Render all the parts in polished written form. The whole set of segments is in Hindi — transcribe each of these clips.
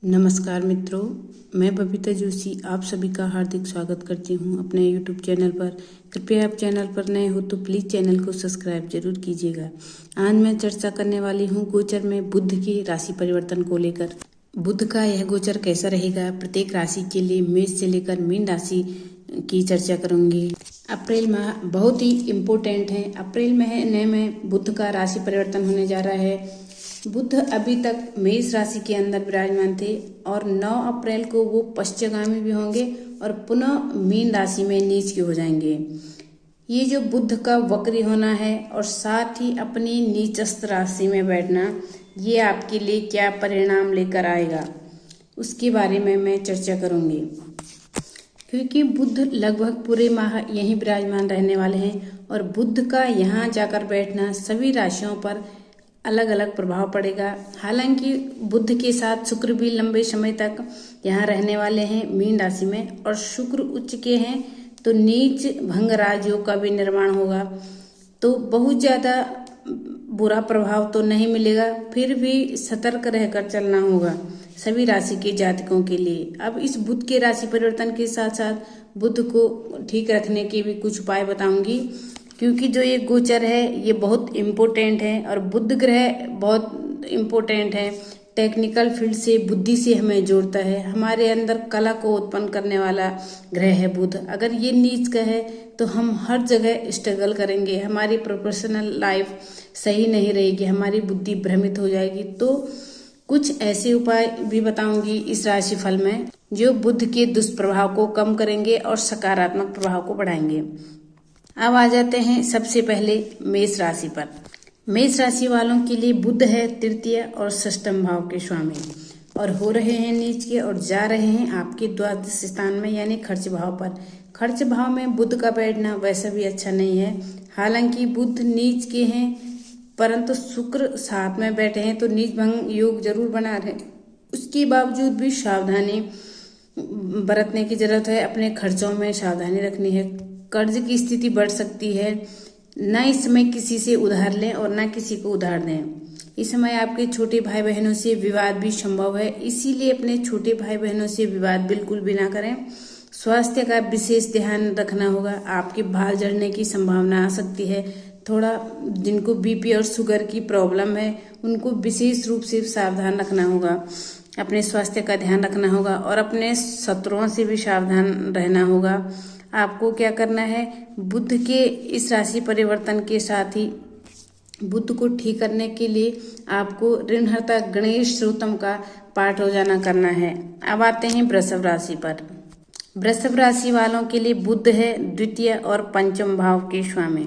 नमस्कार मित्रों, मैं बबीता जोशी आप सभी का हार्दिक स्वागत करती हूं अपने YouTube चैनल पर। कृपया आप चैनल पर नए हो तो प्लीज़ चैनल को सब्सक्राइब जरूर कीजिएगा। आज मैं चर्चा करने वाली हूं गोचर में बुध के राशि परिवर्तन को लेकर। बुध का यह गोचर कैसा रहेगा प्रत्येक राशि के लिए, मेष से लेकर मीन राशि की चर्चा करूंगी। अप्रैल माह बहुत ही इम्पोर्टेंट है। अप्रैल महीने में बुध का राशि परिवर्तन होने जा रहा है। बुध अभी तक मेष राशि के अंदर विराजमान थे और 9 अप्रैल को वो पश्चिमगामी भी होंगे और पुनः मीन राशि में नीच के हो जाएंगे। ये जो बुध का वक्री होना है और साथ ही अपनी नीचस्थ राशि में बैठना, ये आपके लिए क्या परिणाम लेकर आएगा उसके बारे में मैं चर्चा करूंगी। क्योंकि बुध लगभग पूरे माह यहीं विराजमान रहने वाले हैं और बुध का यहाँ जाकर बैठना सभी राशियों पर अलग अलग प्रभाव पड़ेगा। हालांकि बुध के साथ शुक्र भी लंबे समय तक यहाँ रहने वाले हैं मीन राशि में, और शुक्र उच्च के हैं तो नीच भंग राजयोग का भी निर्माण होगा, तो बहुत ज़्यादा बुरा प्रभाव तो नहीं मिलेगा, फिर भी सतर्क रहकर चलना होगा सभी राशि के जातकों के लिए। अब इस बुध के राशि परिवर्तन के साथ साथ बुध को ठीक रखने के भी कुछ उपाय बताऊंगी, क्योंकि जो ये गोचर है ये बहुत इम्पोर्टेंट है और बुध ग्रह बहुत इम्पोर्टेंट है। टेक्निकल फील्ड से, बुद्धि से हमें जोड़ता है, हमारे अंदर कला को उत्पन्न करने वाला ग्रह है बुध। अगर ये नीच का है तो हम हर जगह स्ट्रगल करेंगे, हमारी प्रोफेशनल लाइफ सही नहीं रहेगी, हमारी बुद्धि भ्रमित हो जाएगी। तो कुछ ऐसे उपाय भी बताऊंगी इस राशिफल में जो बुध के दुष्प्रभाव को कम करेंगे और सकारात्मक प्रभाव को बढ़ाएंगे। अब आ जाते हैं सबसे पहले मेष राशि पर। मेष राशि वालों के लिए बुध है तृतीय और षष्ठम भाव के स्वामी और हो रहे हैं नीच के और जा रहे हैं आपके द्वादश स्थान में यानी खर्च भाव पर। खर्च भाव में बुध का बैठना वैसा भी अच्छा नहीं है। हालांकि बुध नीच के हैं परंतु शुक्र साथ में बैठे हैं तो नीच भंग योग जरूर बना रहे, उसके बावजूद भी सावधानी बरतने की जरूरत है। अपने खर्चों में सावधानी रखनी है। कर्ज की स्थिति बढ़ सकती है। न इस समय किसी से उधार लें और न किसी को उधार दें। इस समय आपके छोटे भाई बहनों से विवाद भी संभव है, इसीलिए अपने छोटे भाई बहनों से विवाद बिल्कुल भी ना करें। स्वास्थ्य का विशेष ध्यान रखना होगा। आपके बाल झड़ने की संभावना आ सकती है। थोड़ा जिनको बीपी और शुगर की प्रॉब्लम है उनको विशेष रूप से सावधान रखना होगा, अपने स्वास्थ्य का ध्यान रखना होगा और अपने शत्रुओं से भी सावधान रहना होगा। आपको क्या करना है, बुध के इस राशि परिवर्तन के साथ ही बुध को ठीक करने के लिए आपको ऋणहर्ता गणेश स्तोत्रम का पाठ रोजाना करना है। अब आते हैं वृषभ राशि पर। वृषभ राशि वालों के लिए बुध है द्वितीय और पंचम भाव के स्वामी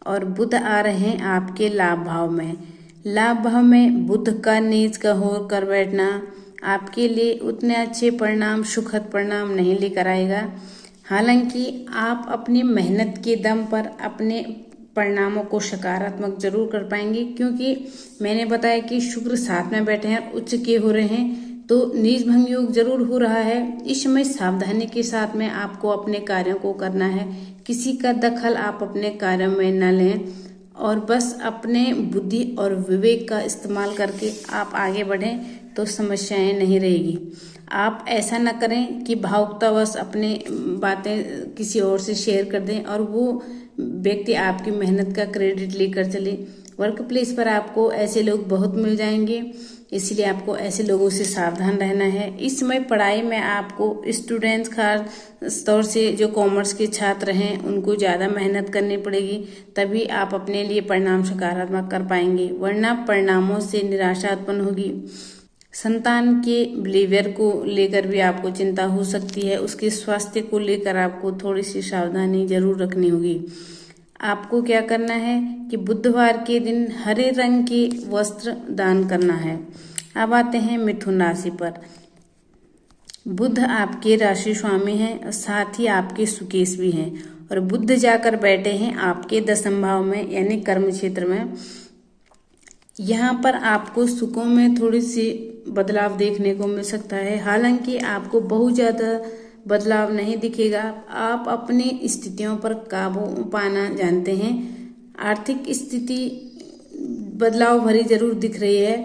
और बुध आ रहे हैं आपके लाभ भाव में। लाभ भाव में बुध का नीच का होकर बैठना आपके लिए उतने अच्छे परिणाम, सुखद परिणाम नहीं लेकर आएगा। हालांकि आप अपनी मेहनत के दम पर अपने परिणामों को सकारात्मक जरूर कर पाएंगे, क्योंकि मैंने बताया कि शुक्र साथ में बैठे हैं, उच्च के हो रहे हैं तो नीच भंग योग जरूर हो रहा है। इस समय सावधानी के साथ में आपको अपने कार्यों को करना है। किसी का दखल आप अपने कार्यों में न लें और बस अपने बुद्धि और विवेक का इस्तेमाल करके आप आगे बढ़ें तो समस्याएं नहीं रहेगी। आप ऐसा न करें कि भावुकतावश अपने बातें किसी और से शेयर कर दें और वो व्यक्ति आपकी मेहनत का क्रेडिट लेकर चले। वर्क प्लेस पर आपको ऐसे लोग बहुत मिल जाएंगे, इसलिए आपको ऐसे लोगों से सावधान रहना है। इस समय पढ़ाई में आपको स्टूडेंट्स खास तौर से जो कॉमर्स के छात्र हैं उनको ज़्यादा मेहनत करनी पड़ेगी, तभी आप अपने लिए परिणाम सकारात्मक कर पाएंगे, वरना परिणामों से निराशा उत्पन्न होगी। संतान के बिहेवियर को लेकर भी आपको चिंता हो सकती है, उसके स्वास्थ्य को लेकर आपको थोड़ी सी सावधानी जरूर रखनी होगी। आपको क्या करना है कि बुधवार के दिन हरे रंग के वस्त्र दान करना है। अब आते हैं मिथुन राशि पर। बुध आपके राशि स्वामी हैं, साथ ही आपके सुकेश भी हैं और बुध जाकर बैठे हैं आपके दशम भाव में यानी कर्म क्षेत्र में। यहाँ पर आपको सुखों में थोड़ी सी बदलाव देखने को मिल सकता है। हालांकि आपको बहुत ज़्यादा बदलाव नहीं दिखेगा। आप अपनी स्थितियों पर काबू पाना जानते हैं। आर्थिक स्थिति बदलाव भरी जरूर दिख रही है,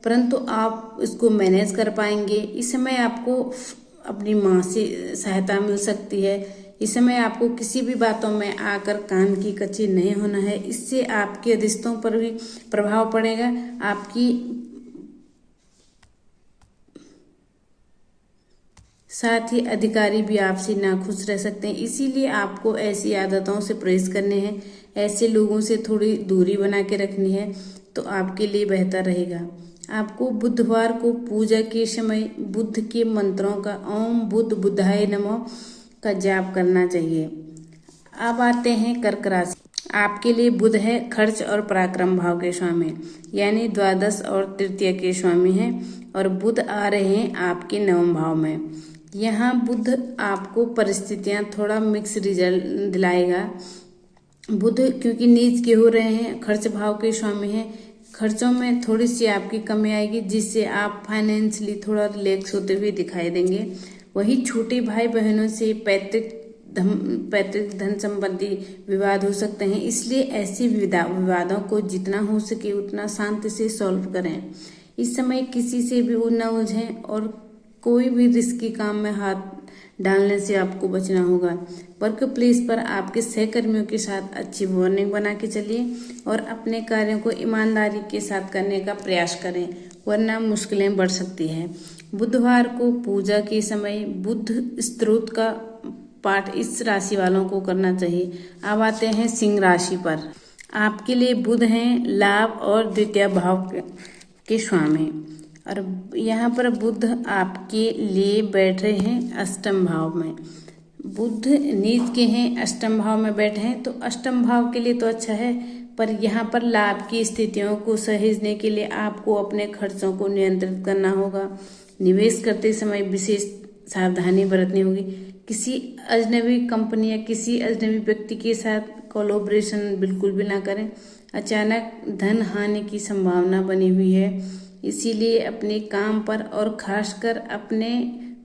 परंतु आप इसको मैनेज कर पाएंगे। इस समय आपको अपनी माँ से सहायता मिल सकती है। इस समय आपको किसी भी बातों में आकर कान की कच्ची नहीं होना है, इससे आपके रिश्तों पर भी प्रभाव पड़ेगा। आपकी साथ ही अधिकारी भी आपसे नाखुश रह सकते हैं, इसीलिए आपको ऐसी आदतों से परहेज करने हैं, ऐसे लोगों से थोड़ी दूरी बना के रखनी है, तो आपके लिए बेहतर रहेगा। आपको बुधवार को पूजा के समय बुद्ध के मंत्रों का ओम बुद्ध बुद्धाय नमः का जाप करना चाहिए। अब आते हैं कर्क राशि। आपके लिए बुध है खर्च और पराक्रम भाव के स्वामी, यानी द्वादश और तृतीय के स्वामी हैं, और बुध आ रहे हैं आपके नवम भाव में। यहाँ बुध आपको परिस्थितियाँ थोड़ा मिक्स रिजल्ट दिलाएगा। बुध क्योंकि नीच के हो रहे हैं, खर्च भाव के स्वामी हैं, खर्चों में थोड़ी सी आपकी कमी आएगी, जिससे आप फाइनेंशियली थोड़ा रिलैक्स होते हुए दिखाई देंगे। वही छोटे भाई बहनों से पैतृक धन संबंधी विवाद हो सकते हैं, इसलिए ऐसे विवादों को जितना हो सके उतना शांति से सॉल्व करें। इस समय किसी से भी न उलझें और कोई भी रिस्की काम में हाथ डालने से आपको बचना होगा। वर्क प्लेस पर आपके सहकर्मियों के साथ अच्छी बॉन्डिंग बना के चलिए और अपने कार्यों को ईमानदारी के साथ करने का प्रयास करें, वरना मुश्किलें बढ़ सकती हैं। बुधवार को पूजा के समय बुद्ध स्तोत्र का पाठ इस राशि वालों को करना चाहिए। अब आते हैं सिंह राशि पर। आपके लिए बुध हैं लाभ और द्वितीय भाव के स्वामी, और यहाँ पर बुध आपके लिए बैठ रहे हैं अष्टम भाव में। बुध नीच के हैं, अष्टम भाव में बैठे हैं, तो अष्टम भाव के लिए तो अच्छा है, पर यहाँ पर लाभ की स्थितियों को सहेजने के लिए आपको अपने खर्चों को नियंत्रित करना होगा। निवेश करते समय विशेष सावधानी बरतनी होगी। किसी अजनबी कंपनी या किसी अजनबी व्यक्ति के साथ कोलैबोरेशन बिल्कुल भी ना करें। अचानक धन हानि की संभावना बनी हुई है, इसीलिए अपने काम पर और खासकर अपने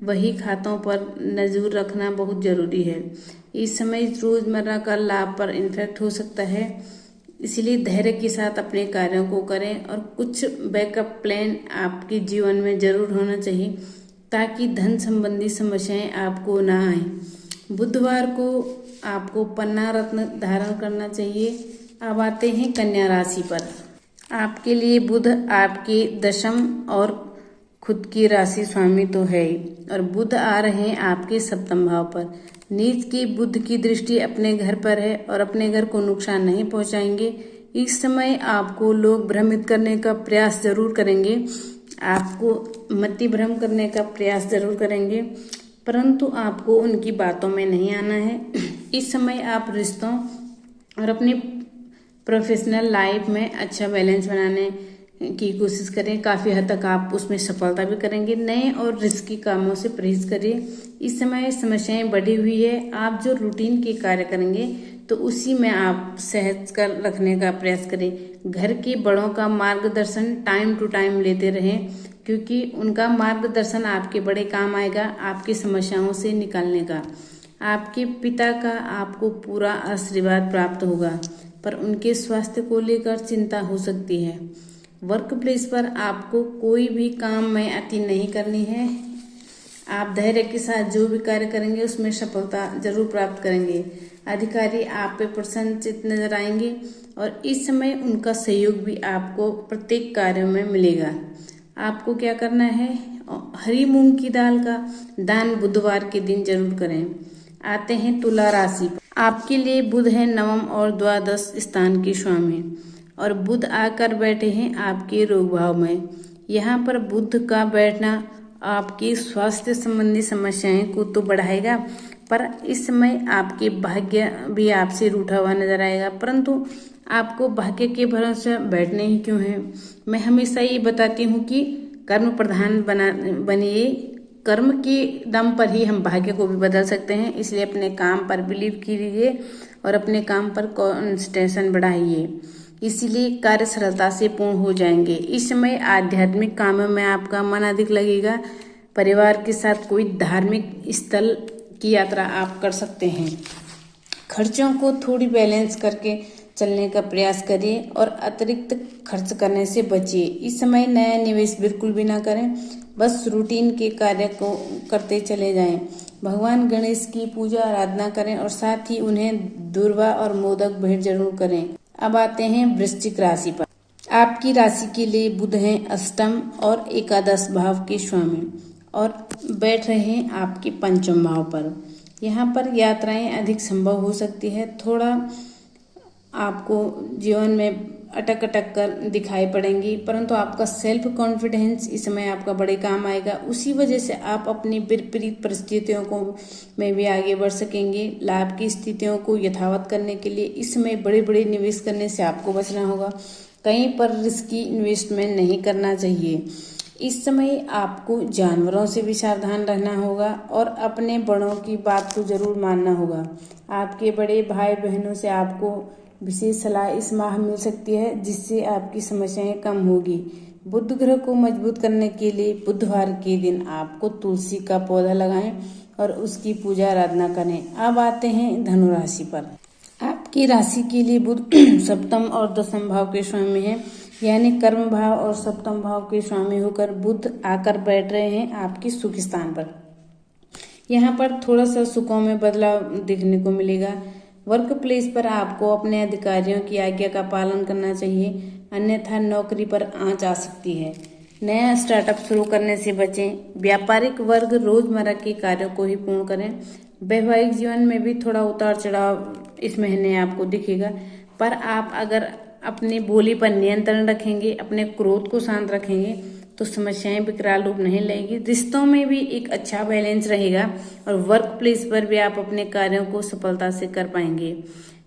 वही खातों पर नजर रखना बहुत जरूरी है। इस समय रोजमर्रा का लाभ पर इन्फेक्ट हो सकता है, इसलिए धैर्य के साथ अपने कार्यों को करें और कुछ बैकअप प्लान आपके जीवन में जरूर होना चाहिए, ताकि धन संबंधी समस्याएं आपको ना आए। बुधवार को आपको पन्ना रत्न धारण करना चाहिए। अब आते हैं कन्या राशि पर। आपके लिए बुध आपके दशम और खुद की राशि स्वामी तो है ही, और बुध आ रहे हैं आपके सप्तम भाव पर। नीच की बुध की दृष्टि अपने घर पर है और अपने घर को नुकसान नहीं पहुंचाएंगे। इस समय आपको लोग भ्रमित करने का प्रयास जरूर करेंगे, आपको मति भ्रम करने का प्रयास जरूर करेंगे, परंतु आपको उनकी बातों में नहीं आना है। इस समय आप रिश्तों और अपनी प्रोफेशनल लाइफ में अच्छा बैलेंस बनाने की कोशिश करें। काफ़ी हद तक आप उसमें सफलता भी करेंगे। नए और रिस्की कामों से परहेज करिए। इस समय समस्याएं बढ़ी हुई है। आप जो रूटीन के कार्य करेंगे तो उसी में आप सहज कर रखने का प्रयास करें। घर के बड़ों का मार्गदर्शन टाइम टू टाइम लेते रहें, क्योंकि उनका मार्गदर्शन आपके बड़े काम आएगा आपकी समस्याओं से निकालने का। आपके पिता का आपको पूरा आशीर्वाद प्राप्त होगा, पर उनके स्वास्थ्य को लेकर चिंता हो सकती है। वर्क प्लेस पर आपको कोई भी काम में अति नहीं करनी है। आप धैर्य के साथ जो भी कार्य करेंगे उसमें सफलता जरूर प्राप्त करेंगे। अधिकारी आप पे प्रसन्नचित्त नजर आएंगे और इस समय उनका सहयोग भी आपको प्रत्येक कार्यों में मिलेगा। आपको क्या करना है, हरी मूंग की दाल का दान बुधवार के दिन जरूर करें। आते हैं तुला राशि पर। आपके लिए बुध है नवम और द्वादश स्थान के स्वामी, और बुध आकर बैठे हैं आपके रोग भाव में। यहाँ पर बुध का बैठना आपकी स्वास्थ्य संबंधी समस्याएं को तो बढ़ाएगा, पर इस समय आपके भाग्य भी आपसे रूठा हुआ नजर आएगा, परंतु आपको भाग्य के भरोसे बैठने ही क्यों है। मैं हमेशा ये बताती हूँ कि कर्म प्रधान बनिए। कर्म के दम पर ही हम भाग्य को भी बदल सकते हैं, इसलिए अपने काम पर बिलीव कीजिए और अपने काम पर कंसंट्रेशन बढ़ाइए, इसीलिए कार्य सरलता से पूर्ण हो जाएंगे। इस समय आध्यात्मिक कामों में आपका मन अधिक लगेगा। परिवार के साथ कोई धार्मिक स्थल की यात्रा आप कर सकते हैं। खर्चों को थोड़ी बैलेंस करके चलने का प्रयास करिए और अतिरिक्त खर्च करने से बचिए। इस समय नया निवेश बिल्कुल भी ना करें, बस रूटीन के कार्य को करते चले जाएं। भगवान गणेश की पूजा आराधना करें और साथ ही उन्हें दूर्वा और मोदक भेंट जरूर करें। अब आते हैं वृश्चिक राशि पर। आपकी राशि के लिए बुध हैं अष्टम और एकादश भाव के स्वामी और बैठ रहे हैं आपके पंचम भाव पर। यहाँ पर यात्राएं अधिक संभव हो सकती है। थोड़ा आपको जीवन में अटक कर दिखाई पड़ेंगी, परंतु आपका सेल्फ कॉन्फिडेंस इस समय आपका बड़े काम आएगा। उसी वजह से आप अपनी विपरीत परिस्थितियों को में भी आगे बढ़ सकेंगे। लाभ की स्थितियों को यथावत करने के लिए इस समय बड़े बड़े निवेश करने से आपको बचना होगा। कहीं पर रिस्की इन्वेस्टमेंट नहीं करना चाहिए। इस समय आपको जानवरों से भी सावधान रहना होगा और अपने बड़ों की बात को जरूर मानना होगा। आपके बड़े भाई बहनों से आपको विशेष सलाह इस माह मिल सकती है, जिससे आपकी समस्याएं कम होगी। बुध ग्रह को मजबूत करने के लिए बुधवार के दिन आपको तुलसी का पौधा लगाएं और उसकी पूजा आराधना करें। अब आते हैं धनु राशि पर। आपकी राशि के लिए बुध सप्तम और दशम भाव के स्वामी हैं, यानी कर्म भाव और सप्तम भाव के स्वामी होकर बुध आकर बैठ रहे हैं आपके सुख स्थान पर। यहाँ पर थोड़ा सा सुखों में बदलाव देखने को मिलेगा। वर्क प्लेस पर आपको अपने अधिकारियों की आज्ञा का पालन करना चाहिए, अन्यथा नौकरी पर आंच आ सकती है। नया स्टार्टअप शुरू करने से बचें। व्यापारिक वर्ग रोजमर्रा के कार्यों को ही पूर्ण करें। वैवाहिक जीवन में भी थोड़ा उतार चढ़ाव इस महीने आपको दिखेगा, पर आप अगर अपनी बोली पर नियंत्रण रखेंगे, अपने क्रोध को शांत रखेंगे तो समस्याएं विकराल रूप नहीं लेंगी। रिश्तों में भी एक अच्छा बैलेंस रहेगा और वर्क प्लेस पर भी आप अपने कार्यों को सफलता से कर पाएंगे।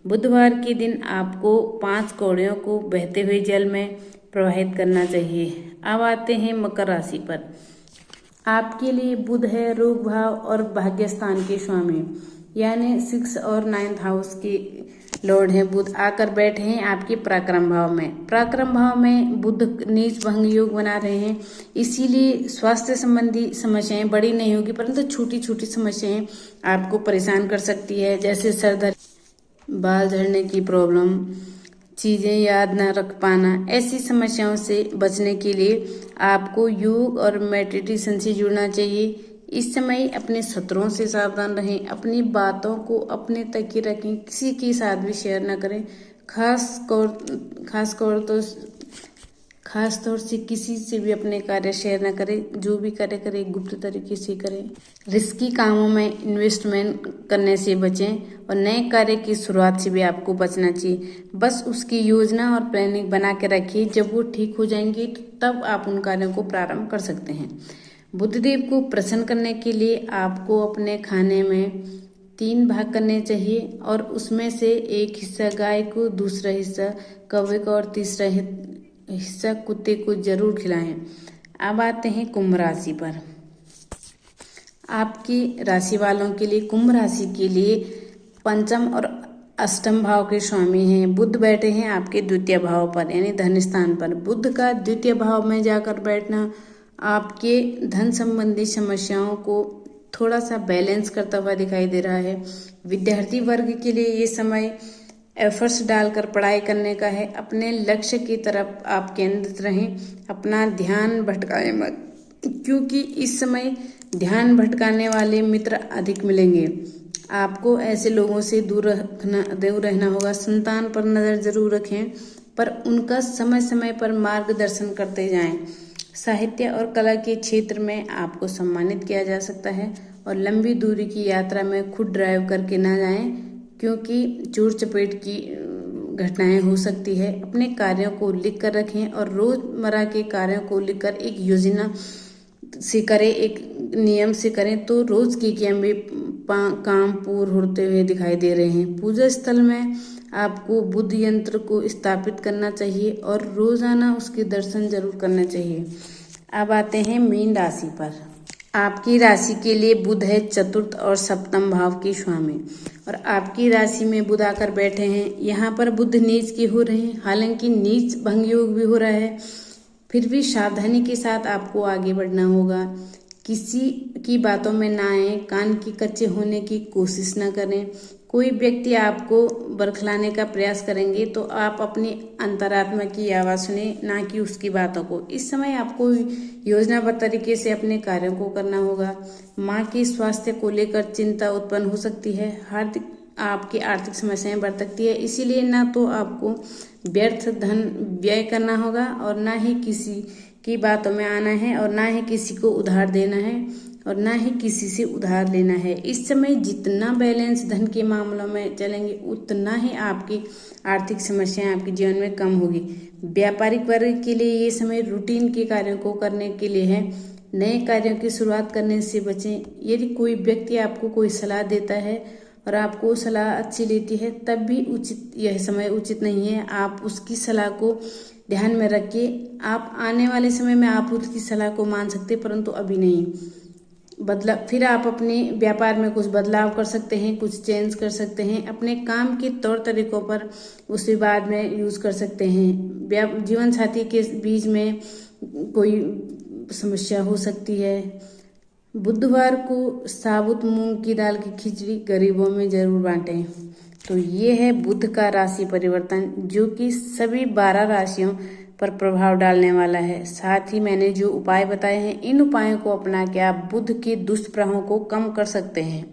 बुधवार के दिन आपको 5 कौड़ियों को बहते हुए जल में प्रवाहित करना चाहिए। अब आते हैं मकर राशि पर। आपके लिए बुध है रोग भाव और भाग्य स्थान के स्वामी, यानी 6 और 9th हाउस के लॉर्ड हैं। बुध आकर बैठे हैं आपके पराक्रम भाव में। पराक्रम भाव में बुध नीच भंग योग बना रहे हैं, इसीलिए स्वास्थ्य संबंधी समस्याएं बड़ी नहीं होगी, परंतु छोटी छोटी समस्याएं आपको परेशान कर सकती है, जैसे सर दर्द, बाल झड़ने की प्रॉब्लम, चीजें याद न रख पाना। ऐसी समस्याओं से बचने के लिए आपको योग और मेडिटेशन से जुड़ना चाहिए। इस समय अपने शत्रुओं से सावधान रहें, अपनी बातों को अपने तक ही रखें, किसी के साथ भी शेयर न करें। खास तौर से किसी से भी अपने कार्य शेयर न करें। जो भी कार्य करें गुप्त तरीके से करें। रिस्की कामों में इन्वेस्टमेंट करने से बचें और नए कार्य की शुरुआत से भी आपको बचना चाहिए। बस उसकी योजना और प्लानिंग बना के रखिए। जब वो ठीक हो जाएंगे तब आप उन कार्यों को प्रारंभ कर सकते हैं। बुधदेव को प्रसन्न करने के लिए आपको अपने खाने में 3 भाग करने चाहिए और उसमें से एक हिस्सा गाय को, दूसरा हिस्सा कौवे को और तीसरा हिस्सा कुत्ते को जरूर खिलाएं। अब आते हैं कुंभ राशि पर। आपकी राशि वालों के लिए, कुंभ राशि के लिए पंचम और अष्टम भाव के स्वामी हैं। बुध बैठे हैं आपके द्वितीय भाव पर, यानी धन स्थान पर। बुध का द्वितीय भाव में जाकर बैठना आपके धन संबंधी समस्याओं को थोड़ा सा बैलेंस करता हुआ दिखाई दे रहा है। विद्यार्थी वर्ग के लिए ये समय एफर्ट्स डालकर पढ़ाई करने का है। अपने लक्ष्य की तरफ आप केंद्रित रहें, अपना ध्यान भटकाएं मत, क्योंकि इस समय ध्यान भटकाने वाले मित्र अधिक मिलेंगे। आपको ऐसे लोगों से दूर रहना होगा। संतान पर नजर जरूर रखें, पर उनका समय समय पर मार्गदर्शन करते जाएं। साहित्य और कला के क्षेत्र में आपको सम्मानित किया जा सकता है और लंबी दूरी की यात्रा में खुद ड्राइव करके ना जाएं, क्योंकि चोट चपेट की घटनाएं हो सकती है। अपने कार्यों को लिख कर रखें और रोजमर्रा के कार्यों को लिखकर एक योजना से करें, एक नियम से करें तो रोज की भी काम पूर्ण होते हुए दिखाई दे रहे हैं। पूजा स्थल में आपको बुद्ध यंत्र को स्थापित करना चाहिए और रोजाना उसके दर्शन जरूर करना चाहिए। अब आते हैं मीन राशि पर। आपकी राशि के लिए बुध है चतुर्थ और सप्तम भाव के स्वामी और आपकी राशि में बुध आकर बैठे हैं। यहाँ पर बुध नीच के हो रहे हैं, हालांकि नीच भंग योग भी हो रहा है, फिर भी सावधानी के साथ आपको आगे बढ़ना होगा। किसी की बातों में ना आए, कान की कच्चे होने की कोशिश ना करें। कोई व्यक्ति आपको बरखलाने का प्रयास करेंगे तो आप अपनी अंतरात्मा की आवाज़ सुने, ना कि उसकी बातों को। इस समय आपको योजनाबद्ध तरीके से अपने कार्यों को करना होगा। माँ के स्वास्थ्य को लेकर चिंता उत्पन्न हो सकती है। आपकी आर्थिक समस्याएं बढ़ सकती है, इसीलिए ना तो आपको व्यर्थ धन व्यय करना होगा और ना ही किसी की बातों में आना है, और ना ही किसी को उधार देना है, और ना ही किसी से उधार लेना है। इस समय जितना बैलेंस धन के मामलों में चलेंगे उतना ही आपकी आर्थिक समस्याएं आपके जीवन में कम होगी। व्यापारिक वर्ग के लिए ये समय रूटीन के कार्यों को करने के लिए है। नए कार्यों की शुरुआत करने से बचें। यदि कोई व्यक्ति आपको कोई सलाह देता है और आपको सलाह अच्छी लेती है, तब भी यह समय उचित नहीं है। आप उसकी सलाह को ध्यान में रखिए। आप आने वाले समय में आप उसकी सलाह को मान सकते, परंतु अभी नहीं। फिर आप अपने व्यापार में कुछ बदलाव कर सकते हैं, कुछ चेंज कर सकते हैं। अपने काम के तौर तरीकों पर उस विवाद में यूज कर सकते हैं। जीवन साथी के बीच में कोई समस्या हो सकती है। बुधवार को साबुत मूंग की दाल की खिचड़ी गरीबों में जरूर बांटें। तो ये है बुध का राशि परिवर्तन, जो कि सभी 12 राशियों पर प्रभाव डालने वाला है। साथ ही मैंने जो उपाय बताए हैं, इन उपायों को अपना के आप बुध के दुष्प्रभावों को कम कर सकते हैं।